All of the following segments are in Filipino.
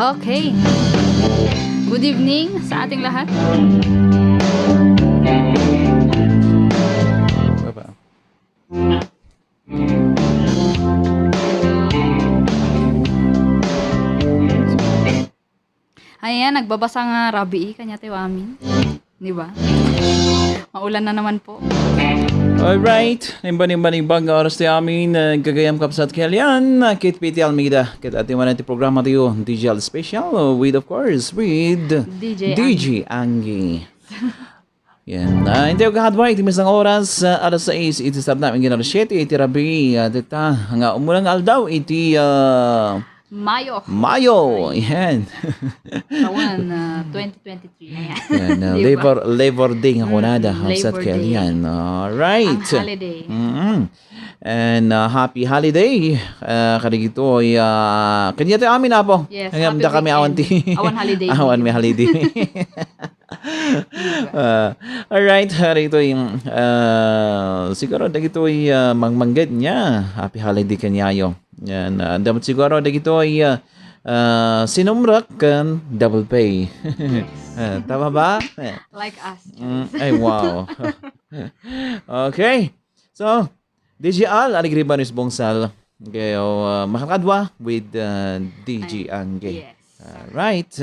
Okay. Good evening sa ating lahat. Baba. Ayan, nagbabasa nga Rabi, kanya tayo amin. Di ba? Maulan na naman po. Alright, nimba-nimba-nimbang oras tayo amin gagayam kapsat kalian Kit Piti Almeida. Kit ating manati programa tayo DJL Special with of course with DJ Angie. Yan. Hindi ko kahadway, timis ng oras, alas 6, iti start namin ginawa 7, iti rabi, dita, nga umulang aldaw, iti Mayo, yan. Taon 2023. Ayan. Yan, Diba? Labor Day nga kunada, kapsat Labor Day. kalian. Alright. Ang holiday. And happy holiday. Karigito ay kanya tayo amin na po. Yes, Kanya happy da kami awan ti. weekend. Awan holiday. Awan may holiday. Alright, harito yung siguro dagito ay mangmanggad niya. Happy holiday kanyayo. Yan, dapat siguro dagito ay sinumrak kan double pay. Tama ba? Like us. Ay, wow. Okay. So, DJ Al, Aligribanis Bongsal. Kayo, makakadwa with DJ Angge. Yes. Right.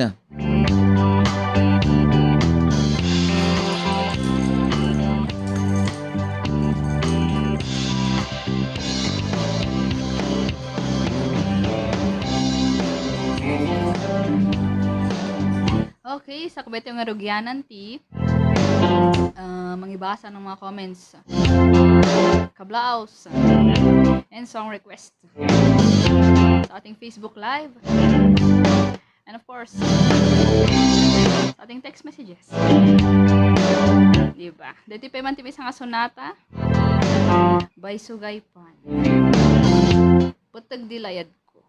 Okay, sa kubet yung arugyanan ti. Mangibasa ng mga comments. Kablaos. And song request. Sa ating Facebook Live. And of course, sa ating text messages. Diba? Dito pa man tibis nga sonata. By Sugay Pan. Putag dilayad ko.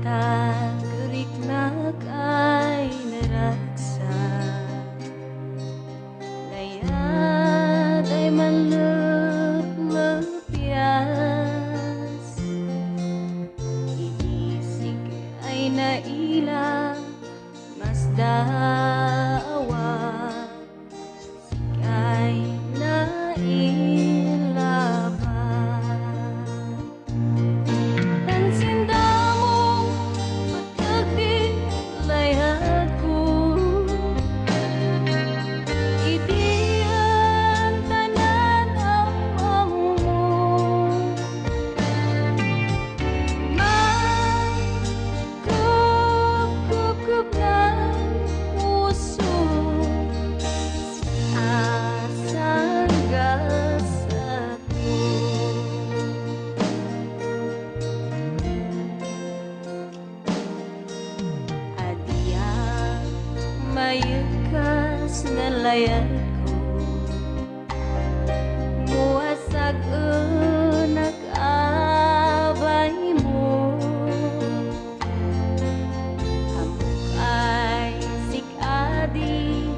Taguriknak ay naragsak, layad ay manluplupias, inisig ay naila, mas daawa, sikay nailaban. Tansinda mo, patagdi layad ko, itiyan tanan ang amo mo. Magkukup ng puso, asang gasat mo. Adiang mayukas na layad ko, muwasag nag-abay mo. Amok ay sikadi,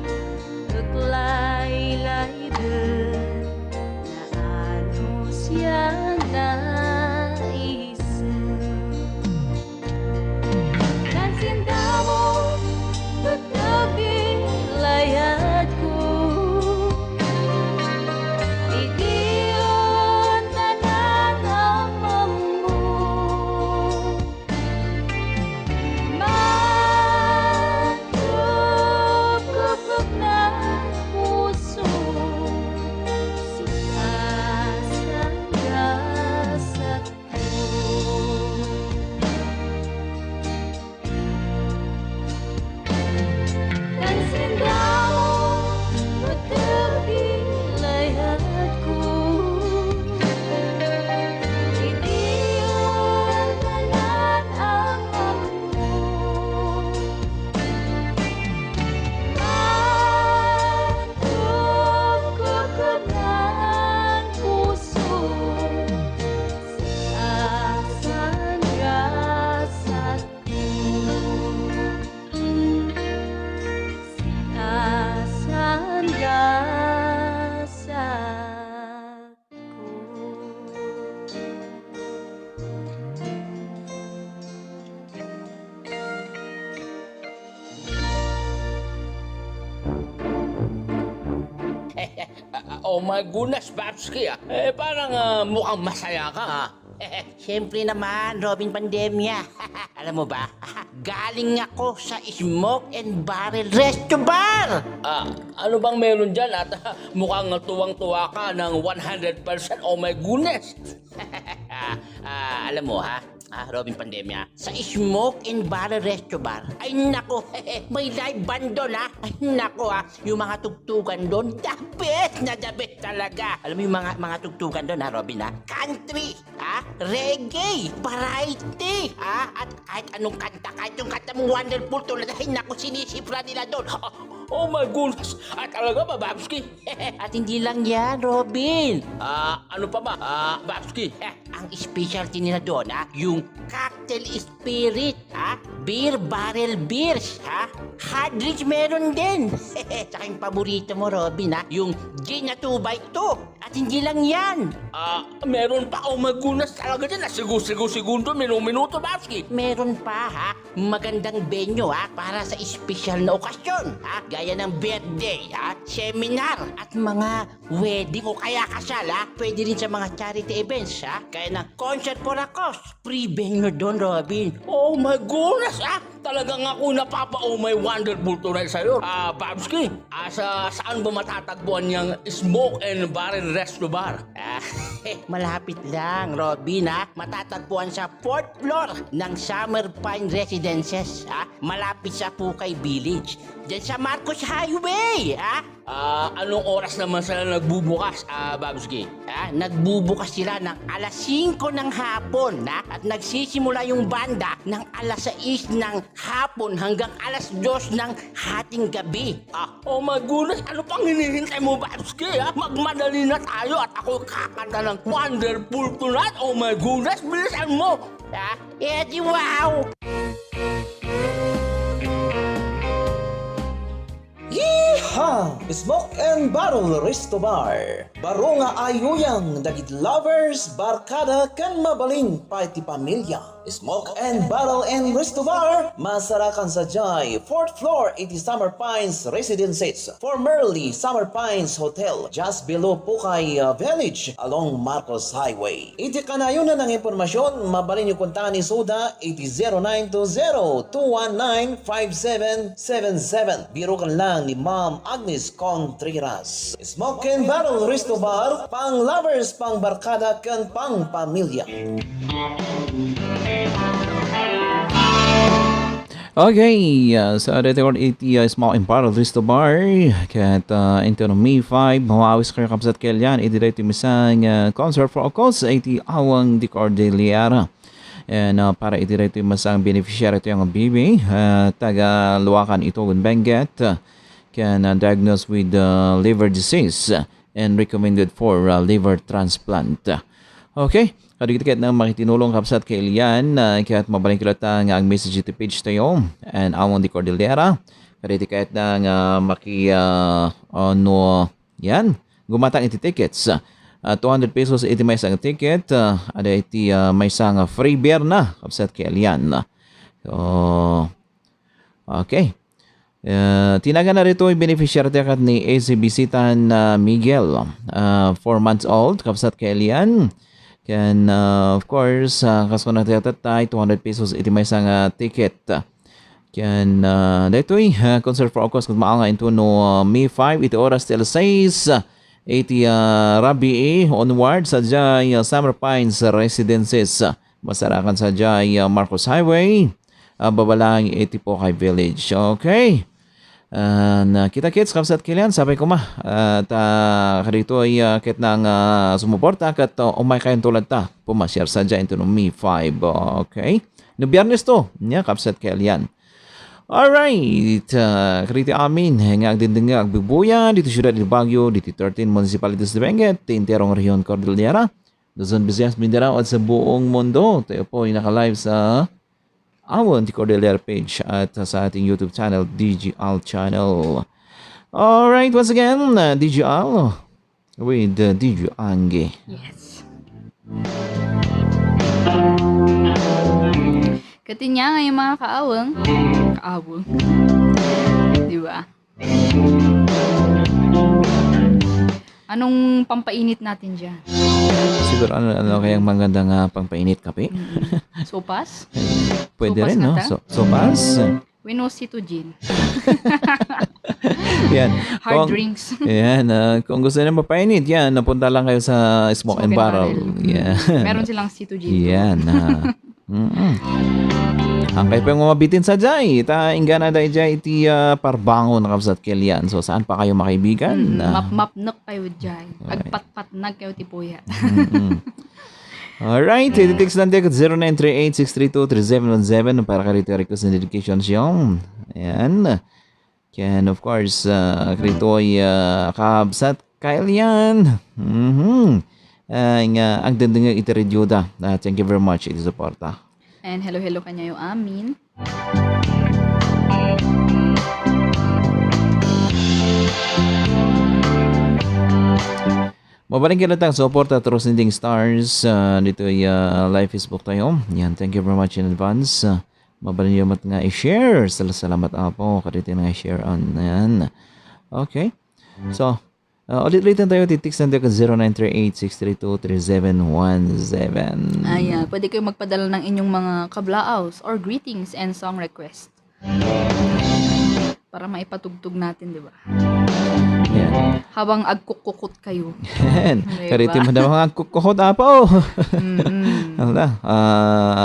uklay-lay dun, na ano siyang naisip. Tansinda mo, patagdi layad ko, itiyan Oh my goodness, Babski ah. Parang mukhang masaya ka ah. Siyempre naman, Robin Pandemya. Alam mo ba, galing ako sa Smoke and Barrel Resto Bar. Ano bang meron dyan at mukhang tuwang-tuwa ka ng 100%? Oh my goodness. Alam mo ha, Robin Pandemya, sa Smoke and Barrel Resto Bar, ay nako, may live band doon ha. Ay nako yung mga tugtugan doon, the best talaga. Alam mo yung mga tugtugan doon ha, Robin ha? Country, reggae, variety, at kahit anong kanta, kahit yung kanta mong Wonderful tulad, ay nako, sinisipra nila doon. Oh my goodness. Talaga ba, Babski? At hindi lang yan, Robin. Ano pa ba, Babski? Ang specialty nila doon, yung cocktail spirit, beer barrel beers, hard drinks meron din. Tsaka yung paborito mo, Robin, yung gin na 2x2. At hindi lang yan. Meron pa. Oh my goodness, talaga dyan. Segundo, minuto, Babski. Meron pa, magandang venue, para sa espesyal na okasyon, gaya ng birthday, seminar, at mga wedding o kaya kasal, pwede rin sa mga charity events, gaya ng concert for a cause. Free venue doon, Robin. Oh my goodness, talagang ako napapa-oh my wonderful tunay sa'yo. Babski, saan ba matatagpuan niyang Smoke and Barrel Resto Bar? Malapit lang, Robin, matatagpuan sa 4th floor ng Summer Pine Residences, malapit sa Pukay Village, dyan sa Marcos Highway, Anong oras naman sila nagbubukas, Babski? Nagbubukas sila ng alas 5 ng hapon, at nagsisimula yung banda ng alas 6 ng hapon hanggang alas 2 ng hating gabi. Oh my goodness, ano pang hinihintay mo, Babski? Magmadali na tayo at ako kakanta ng Wonderful Tonight. Oh my goodness, bilisan mo! Di wow! Yeehaw! Smoke and Barrel Resto Bar. Baro nga ayuyang dagit lovers, barkada kan mabaling party pamilya. Smoke and Barrel and Resto Bar. Masarakan sa Jai, 4th floor, 80 Summer Pines Residences. Formerly Summer Pines Hotel, just below Pukay Village, along Marcos Highway. Iti kanayon na ng impormasyon, mabalin yung kuntahan ni Soda, 800920-219-5777. Biro kan lang ni Ma'am Agnes Contreras. Smoke and Barrel Resto Bar, pang lovers, pang barkada, kan pang pamilya. Okay, sa record 80 Smoke and Barrel Resto Bar, kat into no May 5, mawawis kayo kapsat kailan, idirect yung isang concert for a cause, 80 awang di Cordillera. And para idirect yung masang beneficiary ito yung baby, taga Luwakan Itogon Benguet, can diagnosed with liver disease and recommended for liver transplant. Okay, kadikit na makitinulong kapsat kay Elian, kaya't mabaling kilata nga ang message ito page tayo, and awang di Cordillera, kadikit na nga yan, gumatang iti tickets. 200 pesos iti may isang ticket, ada iti may isang free beer na kapsat kay Elian. So, okay. Tinaga na rito yung beneficiary ticket ni AC Bisitan Miguel, 4 months old, kapsat kay Elian. Can, of course, kaso na tatatay, 200 pesos iti may isang ticket. Can, dito concert for Ocos, kung maanga ito no May 5, iti oras till 6, iti Rabi onward sa Jai Summer Pines Residences. Masarakan sa Jai Marcos Highway, babalang iti Pukay Village. Okay. Kita kits kapsat kailan sabi ko at karito ay kit nang sumuporta kat umay kayo tulad ta pumasyar sa dyan ito no May 5. Okay, no biyernes to niya kapsat kailan. Alright, karito amin nga agdinding nga agbibuya dito syudad di Baguio, dito 13 municipalities de Benguet, tinterong rehiyon Cordillera, Luzon, Visayas, Mindanao at sa buong mundo. Tayo po ay naka-live sa awon di Cordillera page at sa ating YouTube channel, DGL channel. Alright, once again, DGL with DJ Angie. Yes. Katinya nga yung mga kaawang. Kaawang. Di ba? Anong pampainit natin dyan? Siguro ano kayang magandang pangpainit kape? Sopas? Pwede Sopas rin, no? nga ta? Sopas. Winositogin. Yan. Hard drinks. Yan. Kung gusto nyo mapainit, yan. Napunta lang kayo sa Smoke and Barrel. Yan. Meron silang citogin. Yan. Ang kayo pang mabitin sa jay. Ingga na dahil jay iti parbango na kapsat kilian. So, saan pa kayo makaibigan? Map-map-nak kayo dyan. Agpat-patnag kayo tipuya. Alright, ititext lang tayo 0938-632-3717 para karito request na dedication siyong. Ayan. Yan, of course, karito ay kabsat kilian. Ang dandang itiredyuda. Thank you very much. Iti suporta. And hello kanya yung amin. Mabaling kinatang support at Rosending Stars. Dito ay live Facebook tayo. Yan, thank you very much in advance. Mabaling yung nga i-share. Salamat po. Karito na i-share on. Yan. Okay. So, ulit-ulitin tayo. Titiks na tayo 0938-632-3717. Ayan, pwede kayo magpadala ng inyong mga kablaos or greetings and song request. Para maipatugtug natin, di ba? Yan. Habang agkukukot kayo. Yan. Diba? Karito mo daw mga kukuhot apo. Ala,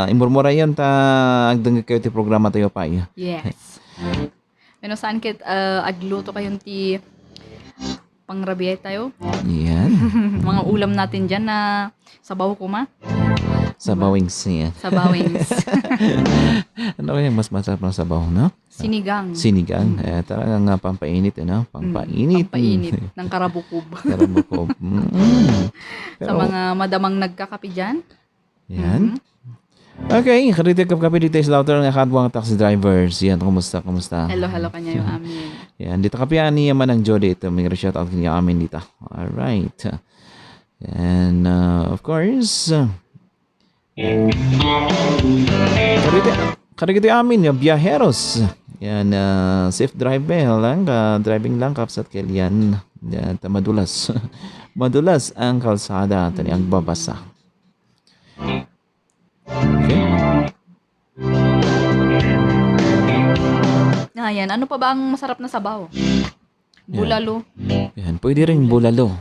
imurmura yan agdang kayo ti programa tayo pa. Yes. Ano saan kit agluto kayong ti pangrabiyay tayo? Yan. Mga ulam natin dyan na sabaw kuma. Sabawings yan. Sabawings. Ano kaya mas masarap ng sabaw, no? Sinigang. Sinigang. Talagang pampainit, ano? Pampainit. Pampainit ng karabukob. Karabukob. Sa mga madamang nagkakapi dyan. Yan. Okay, karitig kapi dito sa lauter ng kadwang taxi drivers. Yan, kumusta? Hello kanya yung amin. Yan, dito kapi ani yaman ang Jody. Ito, may shout out kanya amin dito. Alright. And, of course, karigiti amin yung biyaheros. Yan, safe driver lang, driving lang kapsat kailan. Yan, madulas. Madulas ang kalsada, tani ang babasa. Okay. Ayan, ano pa ba ang masarap na sabaw? Bulalo. Yan, pwede rin bulalo.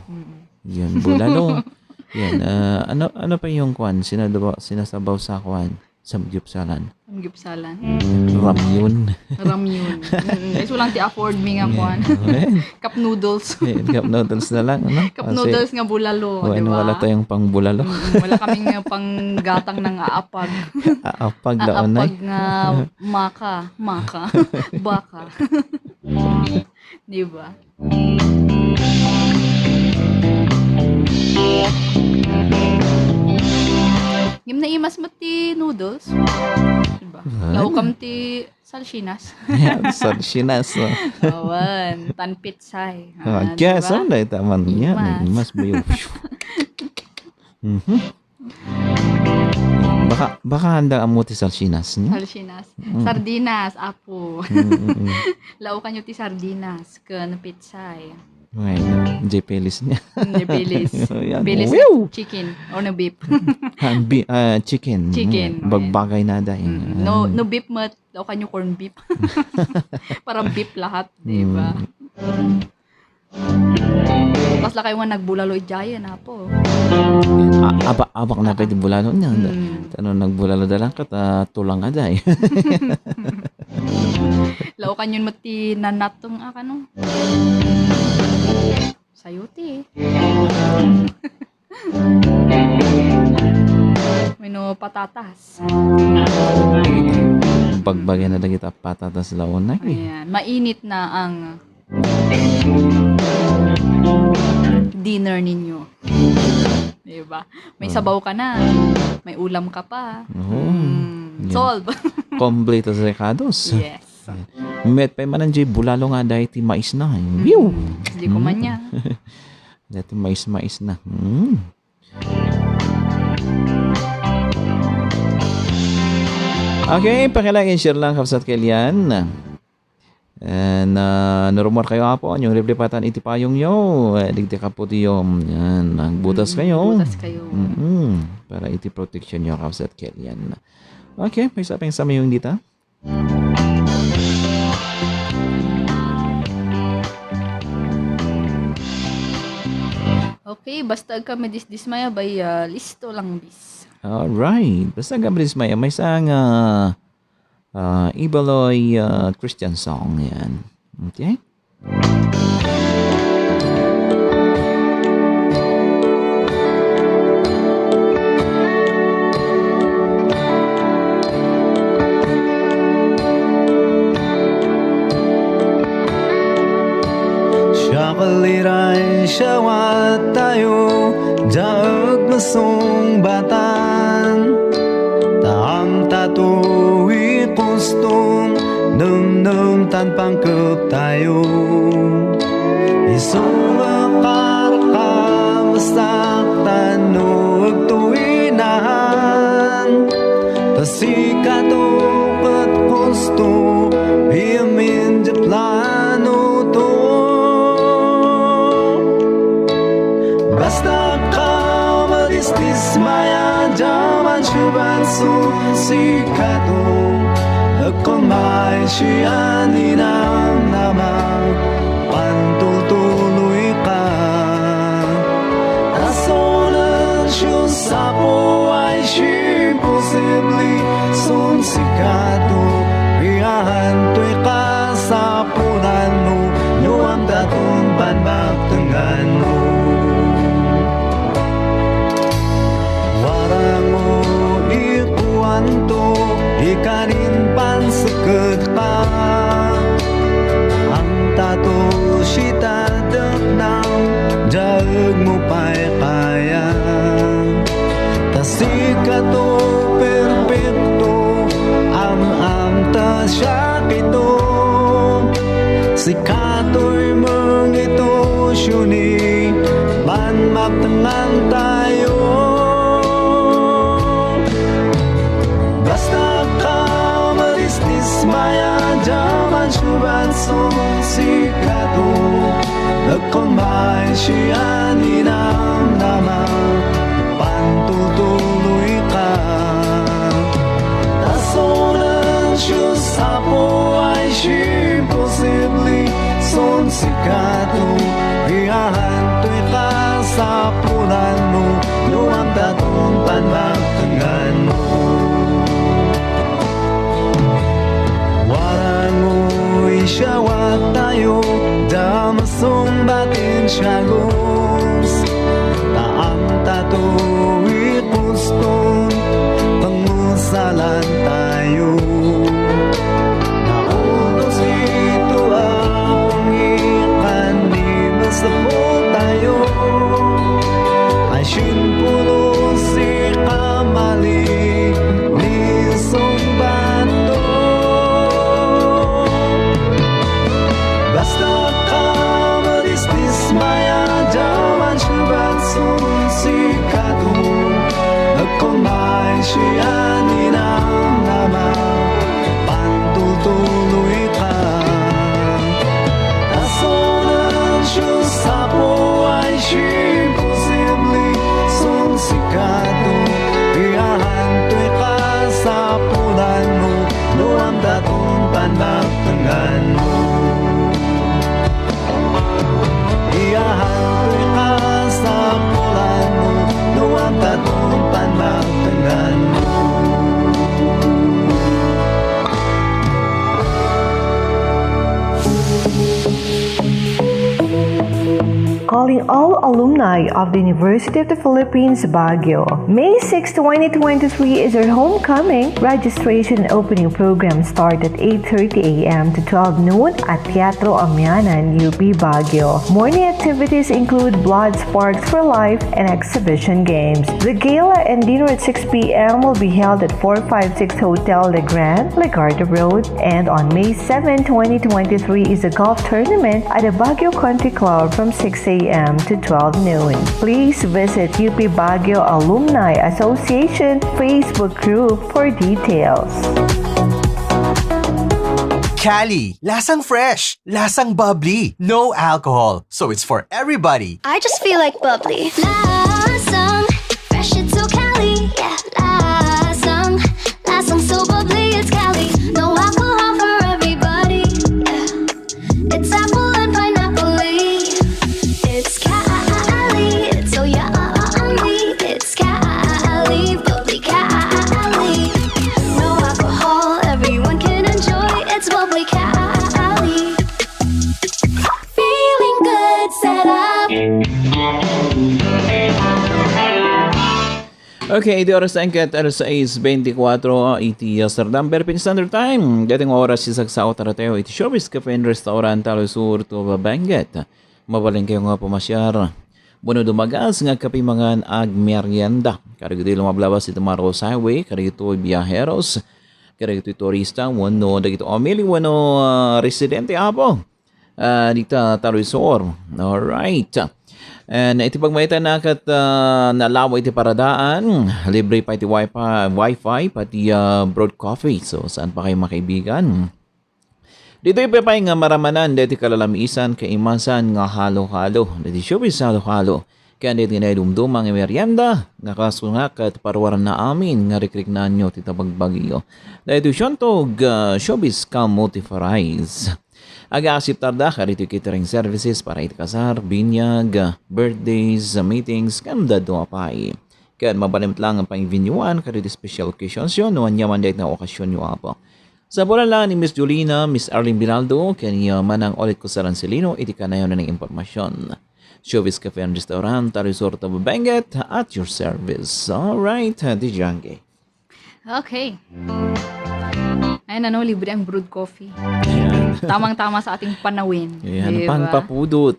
Yan, bulalo. Yan, ano pa yung kwan? Sinasabaw sa kwan? Sa gyupsalan. Ang gyupsalan. Ramyun. Ramyun. Guys, walang ti-afford me nga kuan. Cup noodles. Cup noodles na lang. Ano? Cup noodles nga bulalo. Ano, diba? wala tayong pang bulalo. Wala kaming nga pang gatang ng aapag. Aapag daon na. Aapag nga maka. Baka. Diba? Ngim na imas mo ti noodles. Diba? Laukam ti salsinas. Sarsinas. Awan. Tanpitsay. Kaya saan na itaman niya? Mas ba yung... Baka handa ang mo ti salsinas niya? Salsinas. Sardinas, apo. Laukan nyo ti sardinas. Kan pitsay. Right. J-Pelis niya. Pilis. Yan. Pilis Wow! chicken or no beef. Chicken. Chicken. Bagbagay na dahil. No beef mat. Laukan nyo corn beef. Parang beef lahat. Diba? Tapos lakay mo nagbulalo ijaya na po. Abak na pwede bulalo niya. Ano, nagbulalo da lang kat tulang aday. Laukan yun mati nanatong no? Sayuti. Mino patatas. Pagbagay na lagi ta patatas laon na. Ayan. Mainit na ang dinner ninyo. Diba? May sabaw ka na. May ulam ka pa. Solve. Kompleto sa recados. Yes. Met pa man ang bulalo nga dahil ti mais na. Wiw! Hindi ko man niya. Dahil mais na. Okay, pakilagin share lang kapsat kailan. And normal kayo hapon, yung liblipatan iti payong nyo. Digdi ka po tiyom. Yan, nagbutas kayo. Butas kayo. Para iti protection nyo kapsat Kellyanne. Okay, may sapeng sa yung dita. Okay, basta kami dismaya bay listo lang bis. Alright. Basta gabris may isang Ibaloy Christian song yan. Okay? Siya kaliray, siya wat tayo, daag masong batan. Taam tatuwi kustong, num tanpang kup tayo. Isong karaka, masak tanog tuwinahan. Tasikatok at gusto, hiyamin di plano to. Basta ka maristis maya jaman syuban susikato. Ako may siya ninang naman pantultuloy ka. Tasonan siya sa po ay siya posible sunsikato. Riyahantoy ka sa punan mo, nuam tatong panbaktangan mo. Warang mo ikuanto, ikanin pansakit ka. Ang tato sita deknang, jaag mo pa'y kaya. Tasikato perfecto, am ta siya kito. Sikato'y mangito syuni, panmaktangan tayo. Basta ka maristis maya jaman syuban sumsikato. Ako may siya ninang naman pantutuloy ka. Tasonan siya sa po ay siya posible sunsikato. Riyahantoy ka sa punan mo, nuam tatong panmaktangan mo. Warang mo'y siyawat tayo, damasong batin siya gos. Taang tatuwi kuston, pangusalan tayo. Nautos ito ang ikan, di masapol tayo. Ay sinpulo si kamali, nisong bato. Basta ka maristis maya jaman syuban sunsikato. Ako may siya ninang naman pantutuloy ka. Tasonan siya sa po ay siya posible sunsikato. Riyahantoy ka sa punan mo, nuam datong panmaktangan mo. Iyahantoy ka sa punan mo, nuam datong panmaktangan mo. Calling all alumni of the University of the Philippines, Baguio. May 6, 2023 is our homecoming. Registration and opening program start at 8:30 a.m. to 12 noon at Teatro Amianan, UP Baguio. Morning activities include Blood Sparks for Life and exhibition games. The gala and dinner at 6 p.m. will be held at 456 Hotel Le Grand, Legarda Road. And on May 7, 2023 is a golf tournament at the Baguio Country Club from 6 a.m. to 12 noon. Please visit UP Baguio Alumni Association Facebook group for details. Cali. Lasang fresh. Lasang bubbly. No alcohol. So it's for everybody. I just feel like bubbly. Lasang, fresh, it's so Cali. Yeah, lasang, lasang so bubbly, it's Cali. No alcohol for everybody. Yeah, it's apple and pineapple. It's Cali, it's so yummy. It's Cali, bubbly Cali. No alcohol, everyone can enjoy. It's bubbly Cali. Feeling good, set up. Okay, di oras ang kat alas 6:24 iti Amsterdam Philippine Standard Time. Dating oras si Sagsao Tarateo iti Showbiz Cafe and Restaurant Talo Sur to Babanget. Mabaling kayo nga pumasyar. Buno dumagas nga kapimangan ag merienda. Karigito lumablabas iti Maros Highway, karigito biyaheros, karigito turista, wano dagito omili, wano residente apo. Dito Talo Sur. Alright. And iti pagmaitan na kat nalawa iti paradaan, libre pa iti wifi pati broad coffee. So saan pa kayo makaibigan? Dito ipapay nga maramanan dito kalalamisan kaimasan nga halo-halo. Dito showbiz halo-halo. Kaya dito nga dumdumang merienda nga kaso nga kat parwaran na amin nga rekriknan nyo tita pagbagyo. Dito syantog showbiz kamote fries. Aga-asiptar da karito catering services para iti kasar, binyag, birthdays, meetings, kamda dumapay. Kaya mabalimit lang ang pang-venuean karito special occasions yun, no anyaman dahil na okasyon nyo apo. Sa bulan lang ni Miss Julina, Miss Arlene Binaldo, kanya manang ulit ko sa Rancelino, iti ka na yun na ng impormasyon. Showbiz Cafe and Restaurant, Resort of Benguet, at your service. Alright, di Jange. Okay. Ayun ano, libre ang brewed coffee. Ayan. Tamang-tama sa ating panawin. Ayan, Diba? pangpapudot.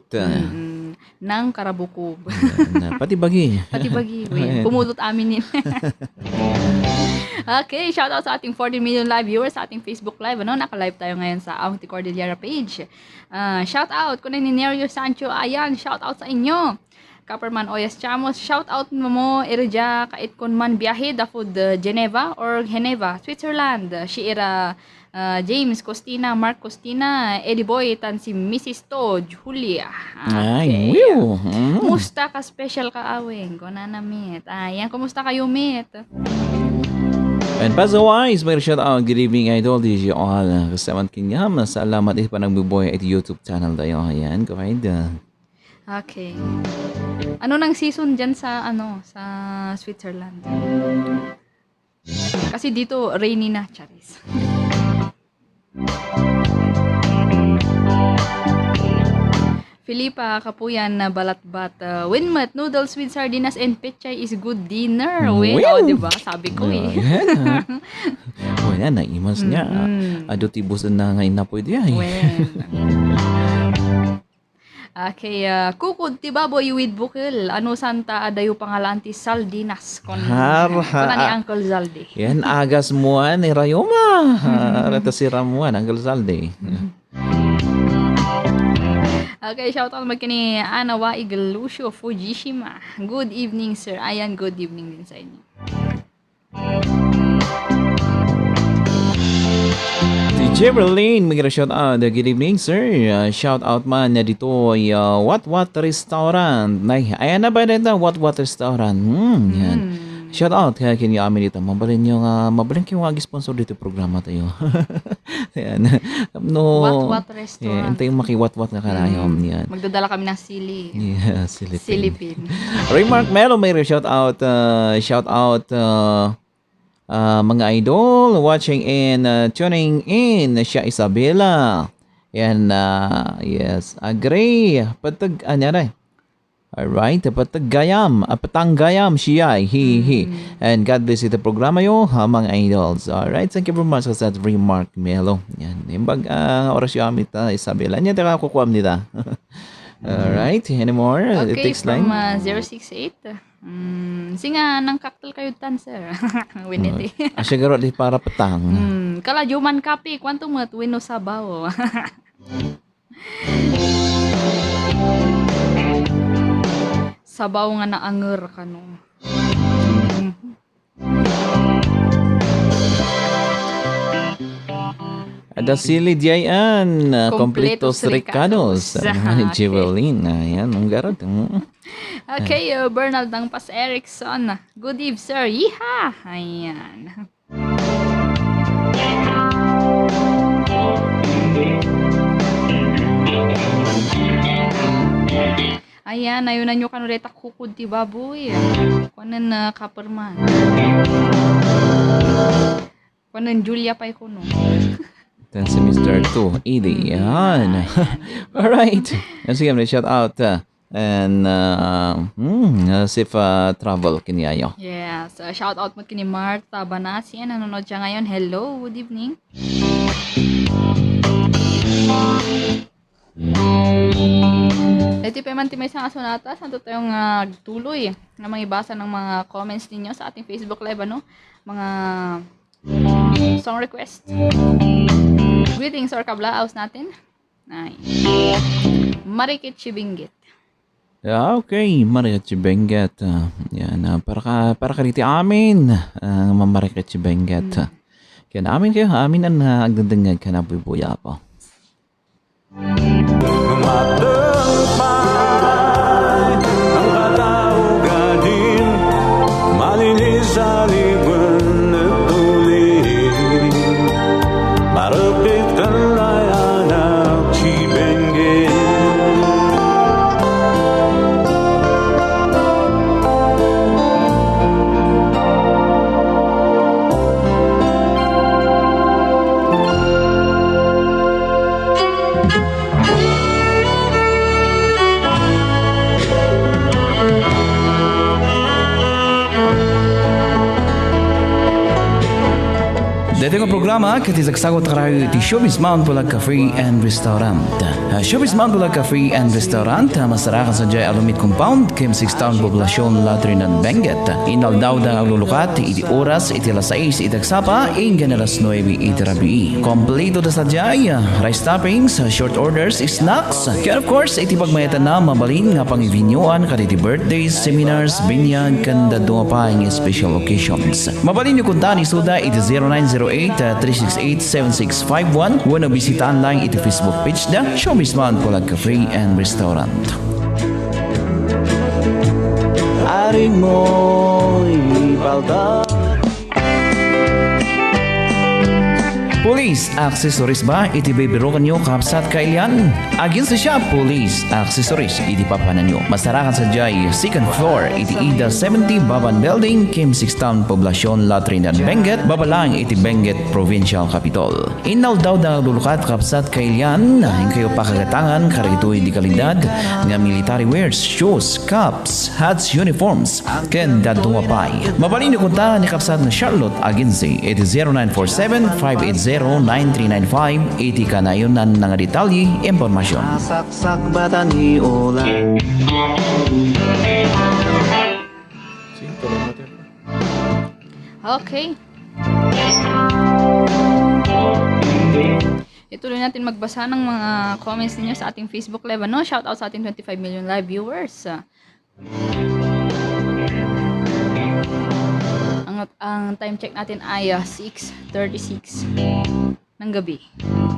Nang karabukob. Ayan, pati bagi. Pati bagi. Pumulot amin yun. Okay, shout out sa ating 40 million live viewers sa ating Facebook Live. Ano, naka-live tayo ngayon sa Auntie Cordillera page. Shout out kung Nerio Sancho. Ayan, shout out sa inyo. Kaperman Oyas Chamos, shout out mo Erja kait kon man biyahe da food Geneva or Geneva, Switzerland. Si era James Costina, Mark Costina, Eddie Boy, tan si Mrs. Todd, Julia. Ay, wiw. Kumusta ka special ka aweng? Ko na namit. Ayan, kumusta kayo mit? And otherwise, may shout out, good evening idol, DJ all. Kasaman kinyam, salamat ito pa nagbuboy at YouTube channel tayo. Ayan, kahit Okay. Ano nang season dyan sa sa Switzerland? Kasi dito rainy na, charis. Filipa Kapuyan na balatbat. Winmat noodles with sardinas and pechay is good dinner. Well, diba? Sabi ko eh. O yan, naimas niya. Ado tibos na ngayon na pwede yan. Okay, kukod ti baboy with bukil. Ano santa adayo pangalan ti Saldinas. Kon ni Uncle Zaldi. Yan, agas mo ni Rayoma. Rata si Ramuan, Uncle Zaldi. Okay, shout out magkini Anawa Iglusio Fujishima. Good evening, sir. Ayan, good evening din sa inyo. DJ Berlin, mag-shout out. Good evening, sir. Shout out man na dito ay What Restaurant. Ayan na ba dito? What Restaurant? Yan. Shout out kaya kini amin dito. Mabalin kayo sponsor dito programa tayo. Yan. No. What Restaurant. Yan, yung maki-what na karayom. Yan. Magdadala kami ng sili. Yeah, silipin. Silipin. Remark Melo may shout out. Mga idol watching and tuning in siya Isabela. Yan, yes, agree. Patag, anyari. Alright, patanggayam siya, he. And God bless ito programa yo, mga idols. Alright, thank you very much sa remark, Melo. Yan, yung oras yung amit, Isabela. Yan, taka kukuam nila. Alright, anymore? Okay, text from line? 068. Singa, nang kaktal kayo tan, sir. Winiti. Siguro di para petang. Kala juman kape, kwanto mat wino sabaw. Sabaw nga naanger ka no. Ada si Lydian, Completos Completos Ricanos. Ricanos. Okay. Jewelin, ayan, ang garot. Okay, Bernald ng Pas Erickson. Good eve, sir. Yeeha! Ayan. Ayan, ayunan nyo kan ulit kukod ti baboy. Kuanan na kaperman. Kuanan Julia pa kuno. Then si Mr. 280. Yan. Alright. Yan sige, may shout out. And safe travel kiniyayo. Yes, shout out mo kini Marta Banasi. Nanonood siya ngayon. Hello, good evening. Ito pa man timay sa kasunata. Santo tayong tuloy na mangibasa ng mga comments ninyo sa ating Facebook Live, ano? Mga song request. Greetings or kablaos natin. Ay. Marikit Chibinggit. Yeah, okay. Marikat si Benget. Yan, para ka riti amin. Mamarikat si Benget. Kaya amin kayo, amin ang agdadangag ka na bubuya po. Matampay ang katauganin, malinis sa liban at tuloy. Marapit ka na anak si Benguet. Dito ang programa katisagsagot karayo iti Showbiz Mount Bulag Cafe and Restaurant. Showbiz Mount Bulag Cafe and Restaurant, masarakan sa Jai Alumit Compound, Kim 6 Town, Poblasyon, Latrinan, Benguet. Inaldaw da ang lulukat, iti oras, iti alas 6, itagsapa, inggan alas 9, iti rabii. Kompleto da sa Jai, rice toppings, short orders, snacks. Kaya of course, iti pagmayatan na mabalin nga pangivinyoan, kaditi birthdays, seminars, binyag, kanda pa ang special occasions. Mabalin nyo kunta ni Suda, iti 0908-368-7651. Wano bisitaan lang iti Facebook page da Showbiz Mount Bulag Cafe and Restaurant. Aring mo ipalda. Police accessories ba iti bibirokan nyo kapsat kailyan? Agin sa siya police accessories iti papanan nyo. Masarakan sa Jai, second floor, iti Ida 70 Baban Building, Kim 6 Town, Poblasyon, Latrinan, Benguet, babalang iti Benguet Provincial Capital. Inal daw da lulukat kapsat kailyan, hing kayo pakagatangan karitoy di kalidad nga military wears, shoes, caps, hats, uniforms, ken dadungapay. Mabalin nyo kunta ni kapsat na Charlotte Agency, iti 0947-580-9395, iti kanayunan nga detalye, impormasyon. Saksak bata ni Ola. Okay. Ituloy natin magbasa ng mga comments ninyo sa ating Facebook Live. Ano? Shout out sa ating 25 million live viewers. Ang time check natin ay 6:36 ng gabi.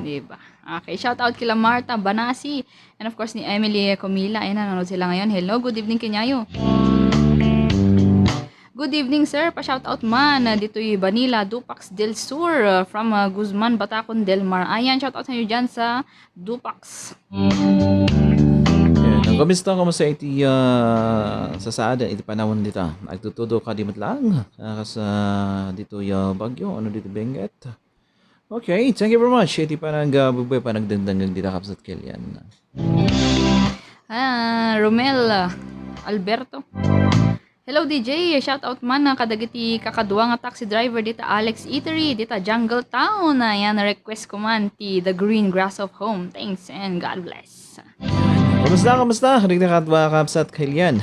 Diba? Okay, shout out kila Marta Banasi and of course ni Emily Comila. Ayan, nanonood sila ngayon. Hello, good evening kinyayo. Good evening sir, pa-shout out man. Dito yung Vanilla Dupax del Sur from Guzman, Batacon del Mar. Ayan, shout out sa inyo dyan sa Dupax. Kamusta iti sa saada iti panahon dito. Agtutudo ka di matlang kas dito yung bagyo ano dito Benguet. Okay, thank you very much. Iti parang bubay panagdangdang dito kapsat Kilian. Romel Alberto. Hello DJ, shout out man kadagiti kakadwa nga taxi driver dita Alex Eatery dita Jungle Town. Ayan, request ko man ti The Green Grass of Home. Thanks and God bless. Kamusta? Haring nakatwa kapsat Kilian.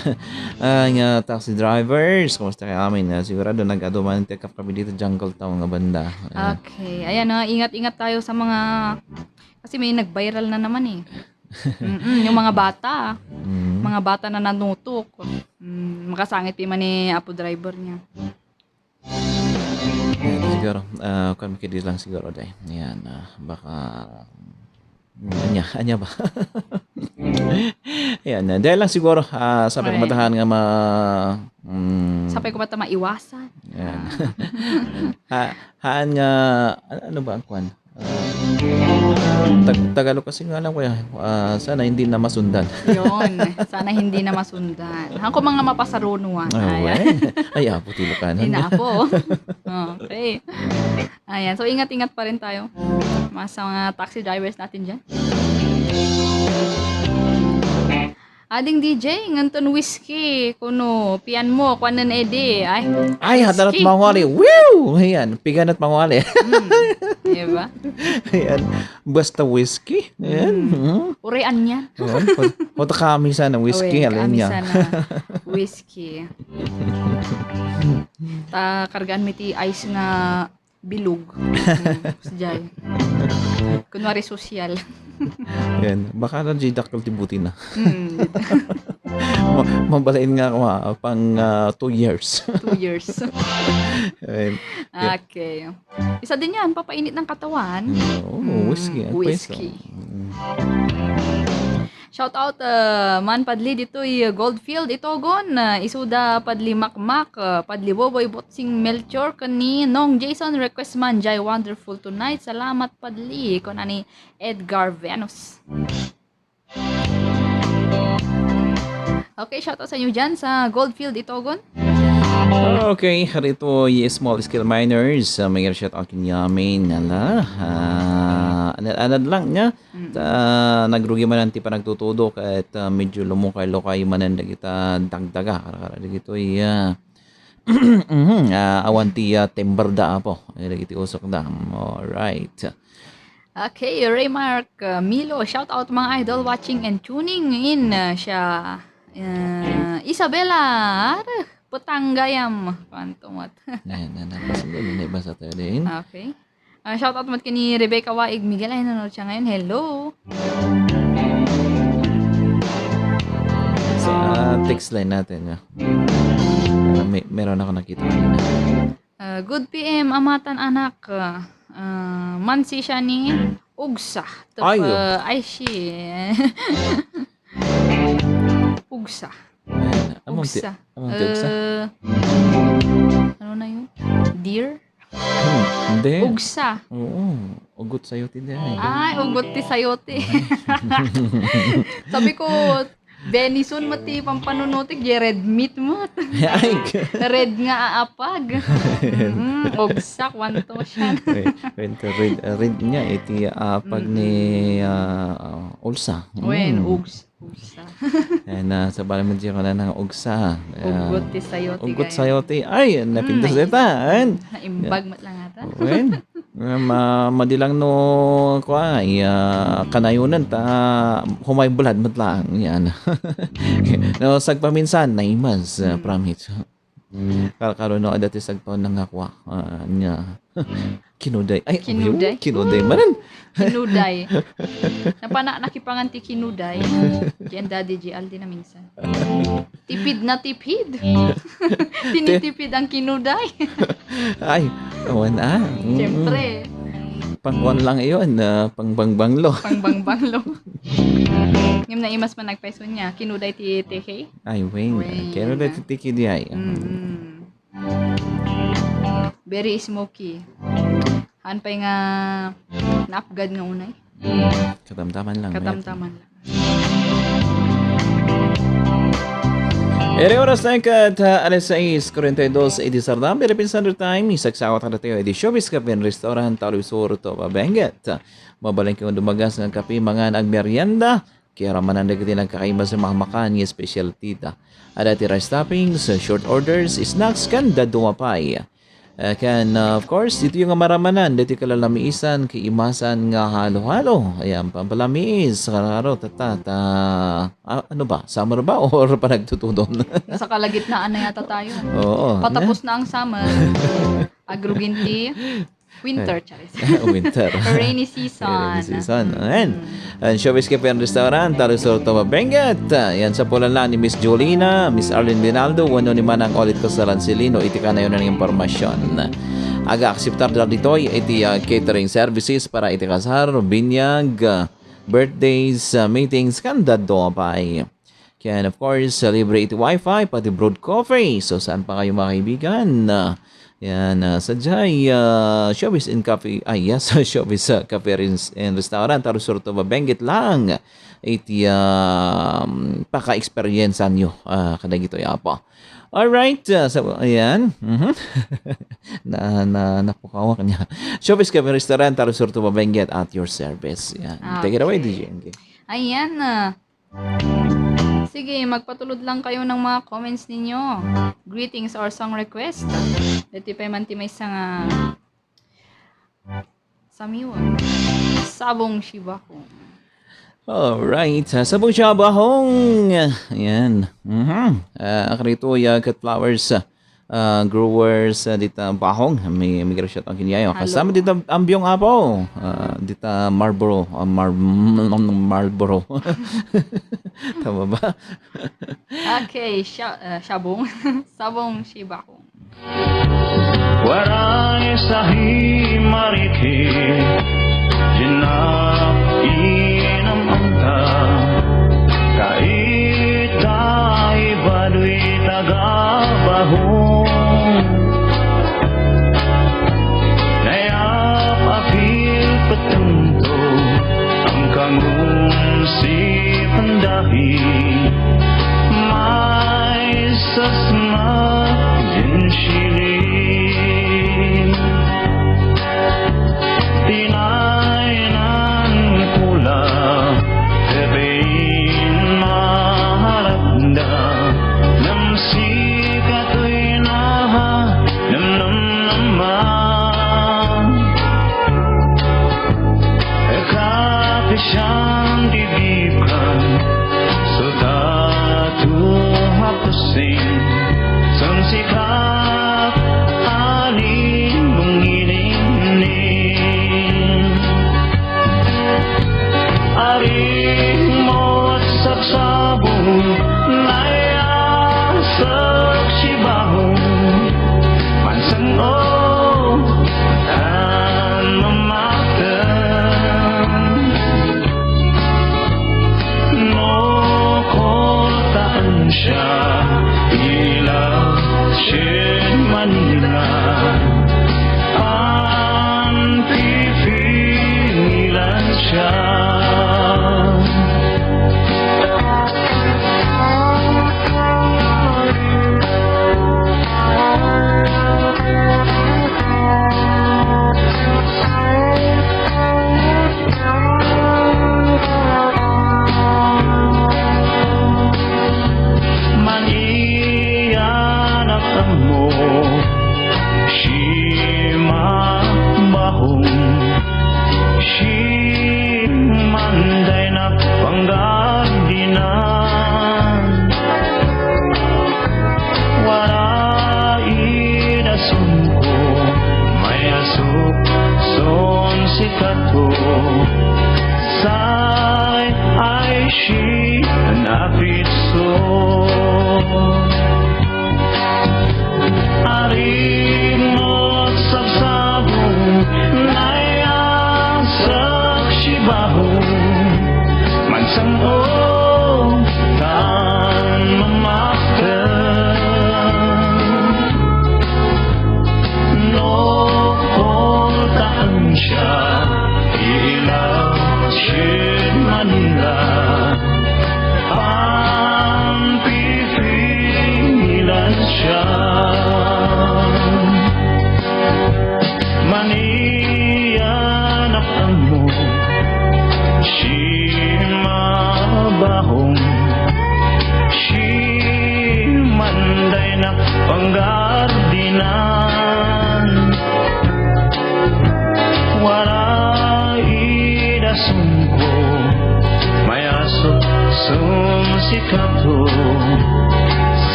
Ang taxi drivers, kamusta kayo amin? Sigurado nag-aduman tekap kami dito Jungle Town nga banda. Okay, ayan ingat-ingat tayo sa mga kasi may nag-viral na naman eh. Yung mga bata. Mga bata na nanutok. Makasangit pa man ni apo driver niya. siguro. Kung makikita lang siguro dahil. Yan, baka... Anya ba? Yan, dahil lang siguro sa pagkamatahan nga Sapay ko mata maiwasan. yan. Haan nga, ano ba ang kwan? Tagalog kasi nga lang ko sana hindi na masundan. Yun. Sana hindi na masundan. Hangko mga mapasarunuan. Ay, apo tilukanan. Hindi na po. Okay. Ayan. So, ingat-ingat pa rin tayo. Sa mga taxi drivers natin dyan. Ading DJ, nganton whiskey. Kuno, pian mo, kwanan edi. Ay, hatanat mawali. Woo! Ayan, piganat mawali. Diba? Ayan, basta whiskey. Ayan. Urean yan. Ayan, punta kami sana whiskey. Alin niya. Kami sana whiskey. Kargaan mi ti ice nga bilog. Sejay. Kunwari social. Ayan, baka na di dakal tibuti na. Mabalain nga ako pang 2 years. 2 years. Ayan. Okay. Isa din yan, papainit ng katawan. Whiskey. Whiskey. Shout out man padli dito Goldfield Itogon isuda padli makmak padli boboy botsing Melchor kani Nong Jason request man jay wonderful tonight salamat padli kon ani Edgar Venus. Okay, shout out sa inyo dyan sa Goldfield Itogon. Okay, harito yung small scale miners. May shout out kinyamin. Anad lang niya. Nagrugi man nanti pa nagtutudo kahit medyo lumukay-lukay man na kita dagdaga. Karakara dito awanti temberda po. Dito usok da. Alright. Okay, Raymark Milo, shout out mga idol watching and tuning in siya. Isabella Putanggayam Pantomat. Basa tayo din. Okay. Shout out mat kini Rebecca Waig Miguel ay nanonood siya ngayon. Hello. Sa text line natin. Meron ako nakita kanina. Good PM amatan anak. Mansi siya ni Ugsa. Ay si Ugsa. Ugsa. Ano na yun? Deer? Hindi. Ugsa. Oo. Ugot sayote din. Ay, ugot ti sayote. Sabi ko, venison mati pampanunutik, red meat mo. Red nga aapag. Ugsa, kwanto siya. Red niya, iti aapag ni Ulsa. Ugsa. And sa balang medyo ko na ng ugsa. Ugot ti sayote. Ugot sayote. Ay, napintas ita. Naimbag mat lang ata. Madilang no kanayunan ta humay bulad mat lang yan. No sagpaminsan na imas promise. Karon no dati sagpaon nang akwa nya. Kinuday. Ay, kinuday manan. Kinuday. Napana nakipanganti kinuday. Diyan daddy GL din na minsan. Tipid na tipid. Tinitipid ang kinuday. Ay, awan Siyempre. Pangkuan lang iyon, pangbangbanglo. Pangbangbanglo. Yung naimas man nagpaiso niya, kinuday ti TK. Ay, wait. Kinuday ti TK di ay. Very smoky. Hanpay nga naapgad nga unay. Katamtaman lang. Katamtaman lang. Ere oras na kat alas 6:42 edi Sardam, Philippine Standard Time, isagsawat ka na tayo edi Showbiz Cafe Restaurant, Talusur, Toba, Benguet. Mabaling kong dumagas ng kape, mga nagmerienda, kaya ramanan na kita nagkakaima sa mga makan yung specialty ta. Ada ti rice toppings, short orders, snacks, kan dadumapay. Of course, dito yung maramanan, dito kalalamiisan, kiimasan nga halo-halo. Ayan, pampalamiis, kararo, ano ba, summer ba or pa nagtutudon? Sa kalagitnaan na yata tayo. Oo. Patapos na ang summer. Agruginti. Winter, charis. Winter. Rainy season. Rainy season. Ayan. Showbiz Cafe and Restaurant, Talusur, Toba, Benguet. Yan sa pulan lang ni Miss Jolina, Miss Arlene Binaldo, wano ni Manang ulit ko sa Lansilino, itika na yun ng impormasyon. aga akseptar dala ditoy iti catering services para iti kasar, binyag, birthdays, meetings, kanda do pay. Kaya of course, libre iti wifi, pati brewed coffee. So saan pa kayo mga kaibigan? Yan, sadyay, Showbiz and Cafe, yes, Showbiz Cafe and Restaurant, Tarusurto Babenggit lang. Iti paka-experience nyo, kada gito yapa. Alright, so, ayan. Napukawak niya. Showbiz Cafe Restaurant, Tarusurto Babenggit at your service. Yan. Take it away, DJ. Okay. Ayan. Sige, magpatulod lang kayo ng mga comments ninyo. Greetings or song request. Dito pa man may isang Samiwa. Sabong Shibako. Alright, sabong Shibahong. Ayan. Akarito cut flowers. Growers dita bahong may migrasyon ang kinyayo kasama dita ambyong apo dita Marlboro Marlboro tama ba? Okay, Sabong Sabong Shibako. Waray sahi mariki Jinak inamangka Kaita ibaduy tagabahong Nayap apil patunto Ang kangun si pandahi May sasma din silin Tinainan kula Tebein maharapda Nam sikatoy na Nam naman Kapisang didikan Sotatu hapusing Sansikap aling mengiling Aring mo't saksabong Nayasak sibahong Mansang o Tan mamakan No kotaan siya Ilaw Shin Manila Ang pipingilan siya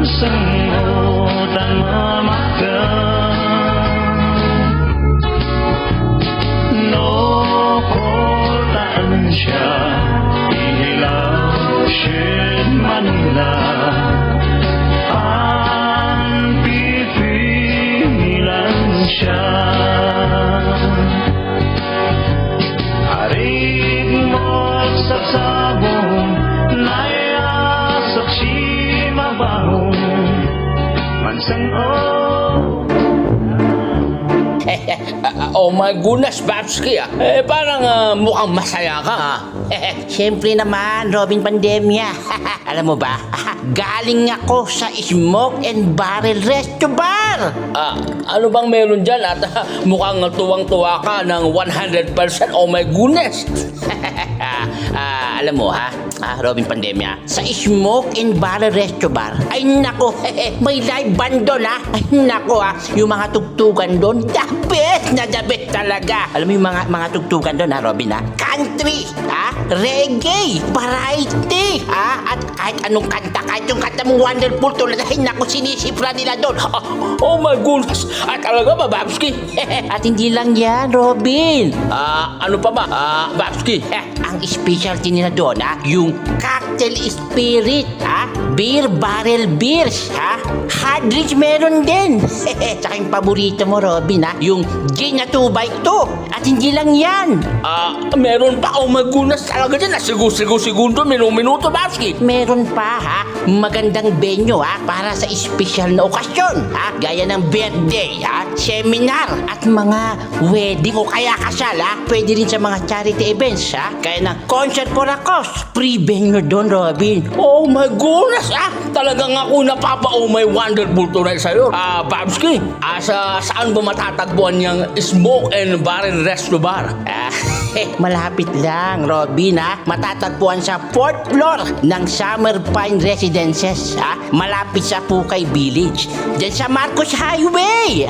Sang utan siya Inilaw Manila Ang pipinilan siya Harig mo sa sabong Naiasak si mabahong Mansang Oh my goodness, Babski parang mukhang masaya ka Siyempre naman, Robin Pandemya. Alam mo ba, galing ako sa Smoke and Barrel Resto Bar. Ano bang meron dyan at mukhang tuwang-tuwa ka ng 100%? Oh my goodness! Alam mo Robin Pandemya, sa Smoke and Barrel Resto Bar, ay nako, may live band doon Ay nako yung mga tugtugan doon, the best talaga. Alam mo yung mga tugtugan doon Robin country, reggae, variety, at kahit anong kanta, kahit yung kanta mong Wonderful tulad, ay nako, sinisipra nila doon. Oh my goodness! Talaga ba, Babski? At hindi lang yan, Robin. Ano pa ba, Babski? Ang specialty nila doon, yung cocktail spirit, beer barrel beers, hard drinks meron din. Tsaka yung paborito mo, Robin, yung gin na 2x2. At hindi lang yan. Meron pa, oh my goodness, talaga dyan, segundo, minuto, Babski. Meron pa, magandang venue, para sa espesyal na okasyon, gaya ng birthday, seminar, at mga wedding o kaya kasal, pwede rin sa mga charity events, kaya ng concert for a cause. Free venue doon, Robin. Oh my goodness, talagang ako napapa-oh my wonderful tonight sa'yo. Babski, saan ba matatagpuan niyang Smoke and Barrel Resto Bar? Malapit lang, Robin, matatagpuan sa 4th floor ng Summer Pine Residences, malapit sa Pukay Village, dyan sa Marcos Highway.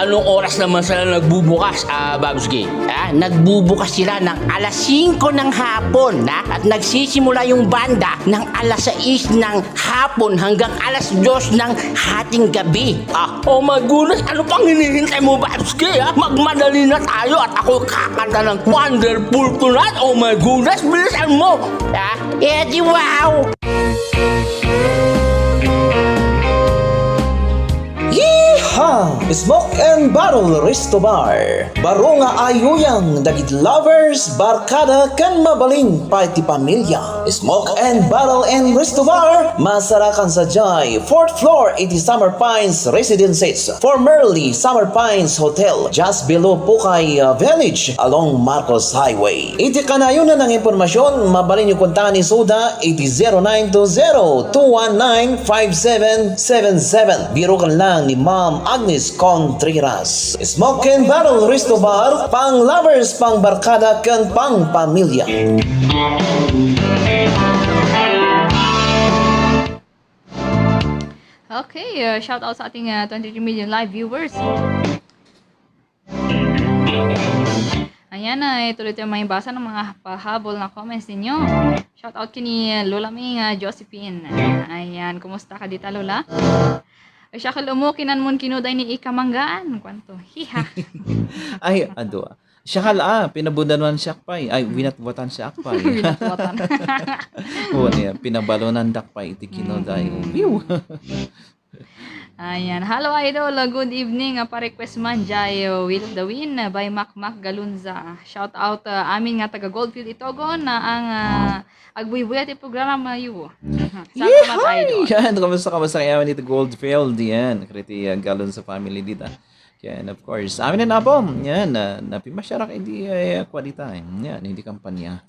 Anong oras naman sila nagbubukas, Babski? Nagbubukas sila ng alas 5 ng hapon, at nagsisimula yung banda ng alas 6 ng hapon hanggang alas 2 ng hating gabi. Oh my goodness, ano pang hinihintay mo, Babski? Magmadali na tayo at ako kakanta ng Wonderful tonight. Oh my goodness, bilisan mo. Di wow! Yeehaw! Smoke and Barrel Resto Bar. Baro nga ayuyang dagit lovers, barkada kan mabaling pati pamilya. Smoke and Barrel and Resto Bar, masarakan sa Jai, 4th floor, 80 Summer Pines Residences, formerly Summer Pines Hotel, just below Pukay Village, along Marcos Highway. Iti kanayo na ng impormasyon, mabalin yung kuntahan ni Soda, 809202195777. Biro kan lang ni Ma'am Agnes Contreras. Smoke and Barrel Resto Bar, pang lovers, pang barkada, kan pang pamilya. Okay, shout out sa ating 23 million live viewers. Ayan tuloy tayo may basa ng mga pahabol na comments ninyo. Shout out kini Lola Ming Josephine. Ayan, kumusta ka dita, Lola? Siya kalumo kinan mon kinuday ni ikamanggaan. Kwanto? Hiha. Ay, siya pinabudanan siya akpay. Ay, winatwatan siya akpay. Winatwatan. Oo niya, pinabalonan dakpay iti kinuday. Pew! Ayan. Hello, Idol. Good evening. Pa-request man, Jai Will of the Win by Mac Galunza. Shout out amin nga taga Goldfield Itogon na ang agbuy-buy at programa mayo. Salamat, Idol. Yan, kamusta kayaman dito Goldfield. Yan, kriti Galunza family dito. Yan, of course. Amin na po. Yan, napimasyarak hindi kwalita. Yan, hindi kampanya.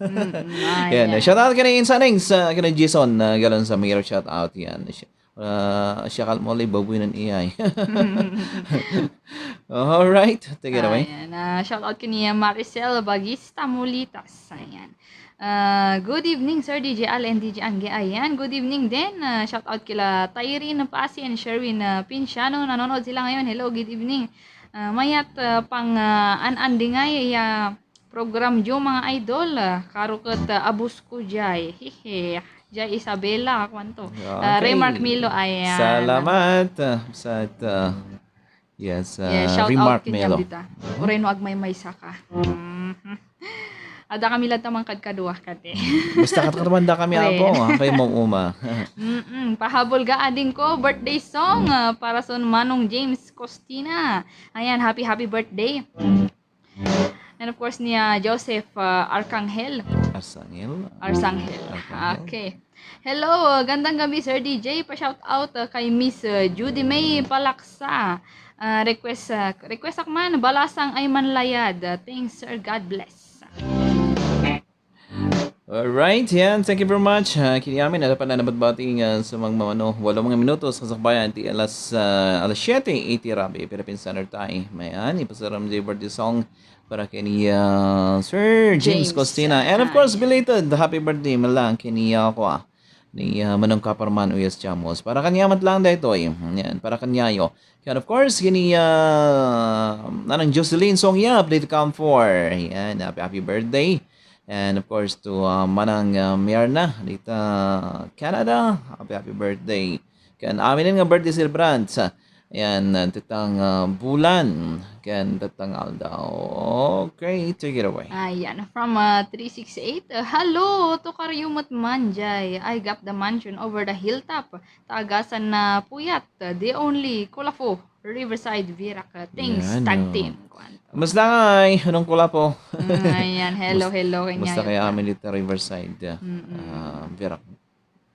Yan, shout out ka na Insanings. Ka na Jason Galunza. Mayroon shout out. Yan, siya kalmolay babuy ng AI. Alright, take it away. Ayan, shout out kaniya Maricel Bagista Mulitas. Ayan. Good evening, Sir DJ Al and DJ Angge. Ayan, good evening din. Shout out kila Tyrene Pasi and Sherwin Pinciano. Nanonood sila ngayon. Hello, good evening. Mayat pang anandingay program jo mga idol. Karukot abus ko jay. Hehe. Jay Isabella, kwanto. Okay. Remark Milo, ayan. Salamat sa shout Remark out Melo. Ureno agmay saka. Ada kami lang tamang kadkadwa kate. Basta katamanda kami Well. ako, kayo mong uma. Pahabol ga ading ko birthday song para sa Manong James Costina. Ayan, happy birthday. And of course niya Joseph Arcangel. Arsangil. Arcangel. Okay. Hello, gandang gabi Sir DJ. Pa-shout out kay Miss Judy May Palaksa. Request akman balasang ay manlayad. Thanks sir, God bless. Alright, yan. Thank you very much. Kini amin, na nabatbating sa mga 8 mga minutos kasakbayan ti alas 7:80 rabi Philippine Standard Time. Mayan, ipasaram di birthday song para kini Sir James Costina. And of course, belated happy birthday malang kini ako ni Manong Kaparman Uyas Chamos. Para kanya matlang dito yan, para kanyayo. And of course, kini nanang Jocelyn Song Yap, update come for. Yan, happy birthday. And of course to Manang Mierna dito Canada, happy birthday. Kan amin nga birthday celebrant. Ayan, titang Bulan. Kan titang Aldaw. Okay, take it away. Ayan, from 368. Hello, to Karyumot Manjay. I got the mansion over the hilltop. Taagasan na Puyat. The only Kulafo. Riverside, Virac. Thanks, Yan, tag oh. team. Basta ay, anong kula po? Ayan, hello kanya. Basta kaya amin dito Riverside. Virac.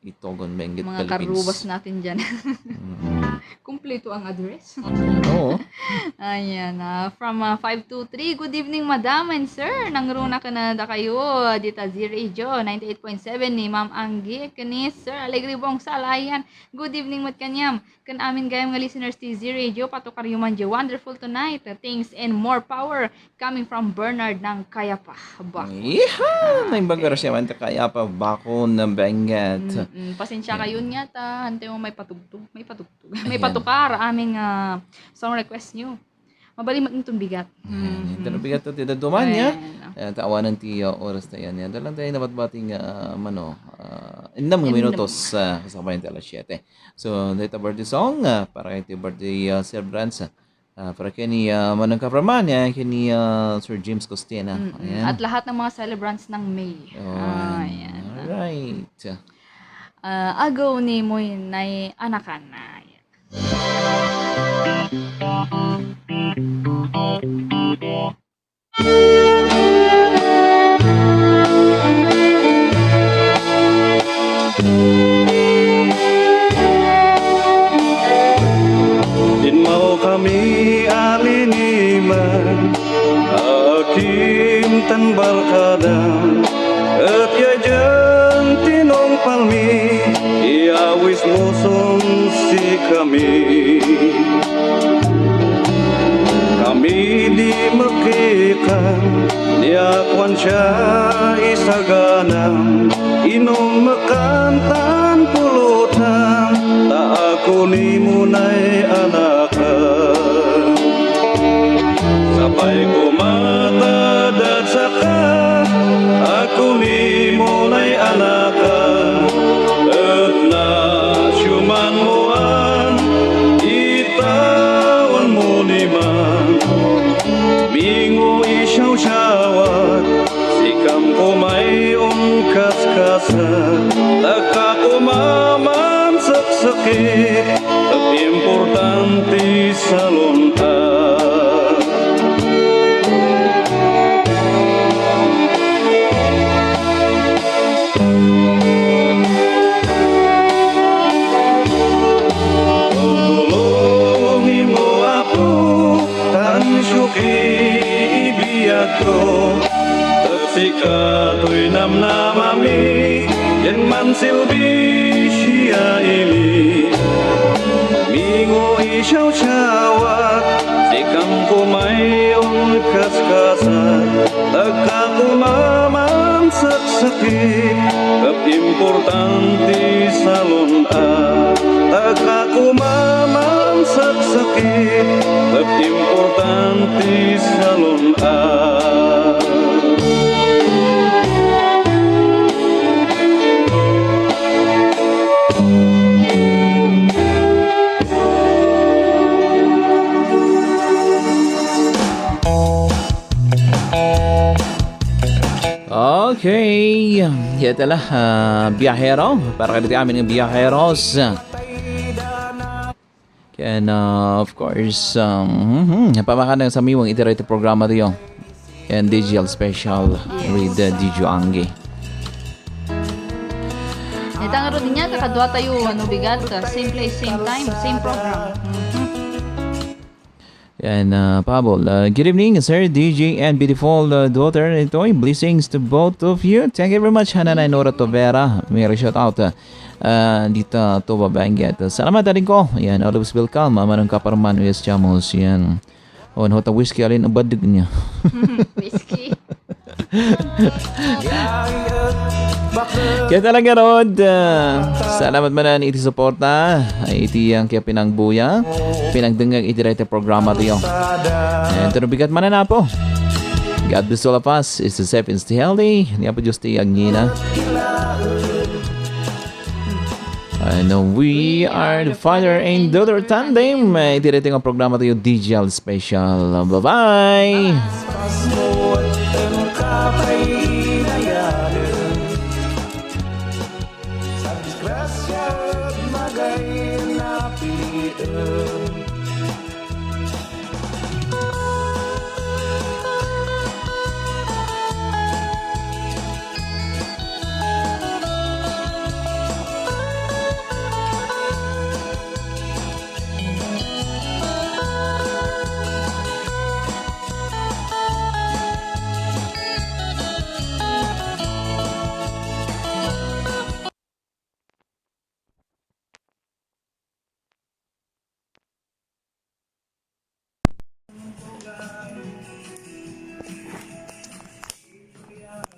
Itogon Benguet, Mga Philippines. karubas natin dyan. Kumpleto ang address. Oo. Ayan, from 523, good evening madam and sir. Nangruna ka na da kayo. Dita Z Radio, 98.7 ni Ma'am Anggi. Kani sir, Alegre Bong Salayan. Good evening mat kanyam. Kan amin gayam nga listeners ti Z Radio, patukar yuman di wonderful tonight. Thanks and more power coming from Bernard ng Kayapa. Bako. Iha! May bagar siya man kaya pa bako ng Benguet. Pasensya kayo nga ta. Hante mo may patugtog. May patugtog. May patukar aming song request nyo. Mabalimot nitong bigat. Ito na bigat ito tida duman niya. Tawanan ti oras na yan. Dalang tayo nabatbating 6 minutos kasama yung alas 7. So, dito birthday song para kay birthday celebrants. Para kini Manang Kapraman, kini Sir James Costina. Ayan. At lahat ng mga celebrants ng May. Ayan. Alright. Agaw ni mo na anakan na. Din mau kami aliniman Hakim tan barkadang At yajan tinong palmi Iawis muson si kami Kami di makikan Niakwan siya isaganang Inom makantan pulutan Ta ako ni munay anakan Sabay kumatadad saka Ako ni munay anakan At na syuman moan Itawan mo liman Bingo isyaw-syawat Sikam ko may kas-kasan Taka ko maman sakit Tapi importante sa lontan Tulungi mo ako Tan syuki ibiyag ko Sikato'y namnamami Yan man silbi siya ili Mingo isyaw-syawat Sikam kumayong kas-kasan Tagka kumaman saksakit Kap importante sa lontan Tagka kumaman saksakit Kap importante sa lontan Okay, ito lah, biyahero. Para dito amin ng biyaheros. And of course, napamakan ng sa miwang iterative programa diyo. And digital special with DJ Angge. Ito nga rin niya, kakadwa tayo, bigat, same place, same time, same program. And Pablo, good evening, sir, DJ, and beautiful daughter. Ito ay blessings to both of you. Thank you very much, Hananay Nora Tovera. May shout out dito to Babangat. Salamat din ko. Yan, always welcome. Mama ng Kaparman, US Chamos. Yan. Oh, hota whiskey alin ang badig niya. Whiskey. Kaya talaga Rod, salamat man iti suporta. Iti ang kaya pinangbuya. Pinagdengag iti rete programa tiyo. And bigat man na po. God bless all of us. It's the safe and stay healthy. Niya po Diyos ti agngina. I know we are the father and daughter tandem. Iti rete ang programa tiyo digital special. Bye-bye. Sa disgrasya magay napilian